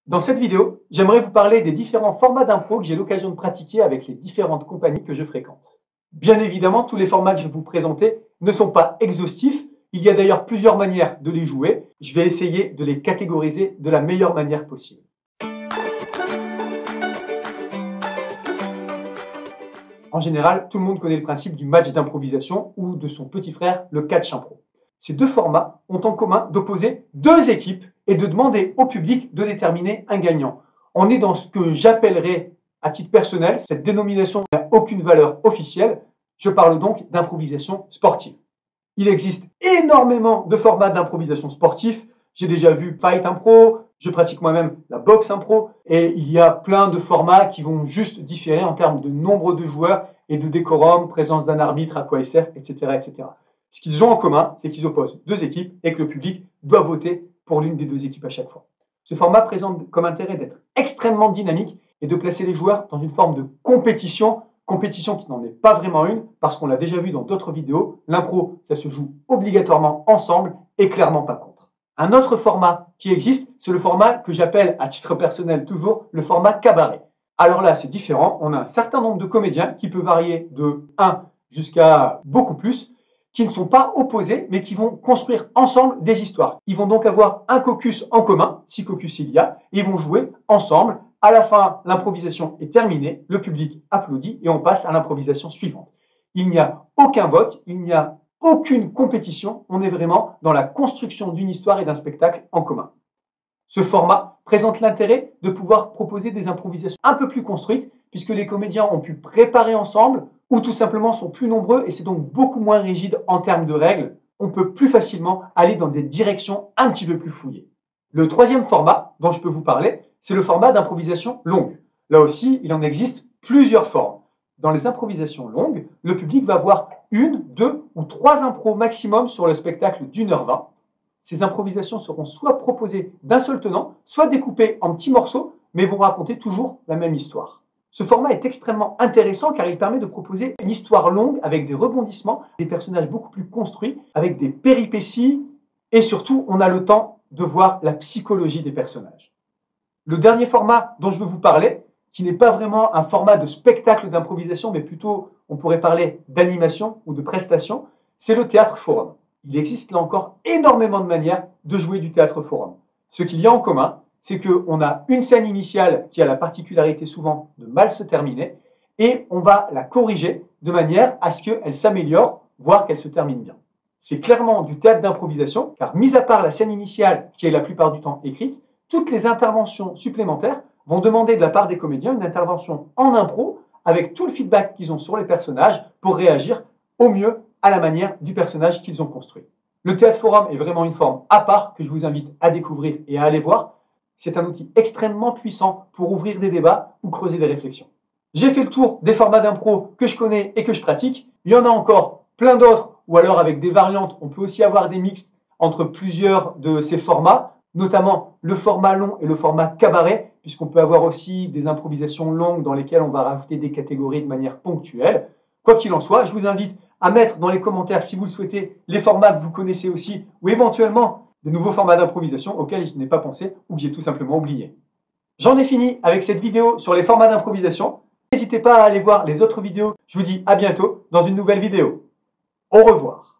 Dans cette vidéo, j'aimerais vous parler des différents formats d'impro que j'ai l'occasion de pratiquer avec les différentes compagnies que je fréquente. Bien évidemment, tous les formats que je vais vous présenter ne sont pas exhaustifs. Il y a d'ailleurs plusieurs manières de les jouer. Je vais essayer de les catégoriser de la meilleure manière possible. En général, tout le monde connaît le principe du match d'improvisation ou de son petit frère, le catch impro. Ces deux formats ont en commun d'opposer deux équipes et de demander au public de déterminer un gagnant. On est dans ce que j'appellerais, à titre personnel, cette dénomination n'a aucune valeur officielle. Je parle donc d'improvisation sportive. Il existe énormément de formats d'improvisation sportive. J'ai déjà vu Fight Impro, je pratique moi-même la boxe impro, et il y a plein de formats qui vont juste différer en termes de nombre de joueurs et de décorum, présence d'un arbitre, à quoi il sert, etc., etc. Ce qu'ils ont en commun, c'est qu'ils opposent deux équipes et que le public doit voter pour l'une des deux équipes à chaque fois. Ce format présente comme intérêt d'être extrêmement dynamique et de placer les joueurs dans une forme de compétition qui n'en est pas vraiment une, parce qu'on l'a déjà vu dans d'autres vidéos, l'impro, ça se joue obligatoirement ensemble et clairement pas contre. Un autre format qui existe, c'est le format que j'appelle, à titre personnel toujours, le format cabaret. Alors là, c'est différent, on a un certain nombre de comédiens qui peut varier de 1 jusqu'à beaucoup plus, qui ne sont pas opposés, mais qui vont construire ensemble des histoires. Ils vont donc avoir un caucus en commun, si caucus il y a, et ils vont jouer ensemble. À la fin, l'improvisation est terminée, le public applaudit et on passe à l'improvisation suivante. Il n'y a aucun vote, il n'y a aucune compétition, on est vraiment dans la construction d'une histoire et d'un spectacle en commun. Ce format présente l'intérêt de pouvoir proposer des improvisations un peu plus construites, puisque les comédiens ont pu préparer ensemble, ou tout simplement sont plus nombreux et c'est donc beaucoup moins rigide en termes de règles. On peut plus facilement aller dans des directions un petit peu plus fouillées. Le troisième format dont je peux vous parler, c'est le format d'improvisation longue. Là aussi, il en existe plusieurs formes. Dans les improvisations longues, le public va voir 1, 2 ou 3 impros maximum sur le spectacle d'1h20. Ces improvisations seront soit proposées d'un seul tenant, soit découpées en petits morceaux, mais vont raconter toujours la même histoire. Ce format est extrêmement intéressant car il permet de proposer une histoire longue avec des rebondissements, des personnages beaucoup plus construits, avec des péripéties et surtout, on a le temps de voir la psychologie des personnages. Le dernier format dont je veux vous parler, qui n'est pas vraiment un format de spectacle d'improvisation, mais plutôt, on pourrait parler d'animation ou de prestation, c'est le théâtre forum. Il existe là encore énormément de manières de jouer du théâtre forum. Ce qu'il y a en commun, c'est qu'on a une scène initiale qui a la particularité souvent de mal se terminer et on va la corriger de manière à ce qu'elle s'améliore, voire qu'elle se termine bien. C'est clairement du théâtre d'improvisation, car mis à part la scène initiale qui est la plupart du temps écrite, toutes les interventions supplémentaires vont demander de la part des comédiens une intervention en impro avec tout le feedback qu'ils ont sur les personnages pour réagir au mieux à la manière du personnage qu'ils ont construit. Le théâtre forum est vraiment une forme à part que je vous invite à découvrir et à aller voir. C'est un outil extrêmement puissant pour ouvrir des débats ou creuser des réflexions. J'ai fait le tour des formats d'impro que je connais et que je pratique. Il y en a encore plein d'autres, ou alors avec des variantes. On peut aussi avoir des mixtes entre plusieurs de ces formats, notamment le format long et le format cabaret, puisqu'on peut avoir aussi des improvisations longues dans lesquelles on va rajouter des catégories de manière ponctuelle. Quoi qu'il en soit, je vous invite à mettre dans les commentaires, si vous le souhaitez, les formats que vous connaissez aussi, ou éventuellement des nouveaux formats d'improvisation auxquels je n'ai pas pensé ou que j'ai tout simplement oublié. J'en ai fini avec cette vidéo sur les formats d'improvisation. N'hésitez pas à aller voir les autres vidéos. Je vous dis à bientôt dans une nouvelle vidéo. Au revoir.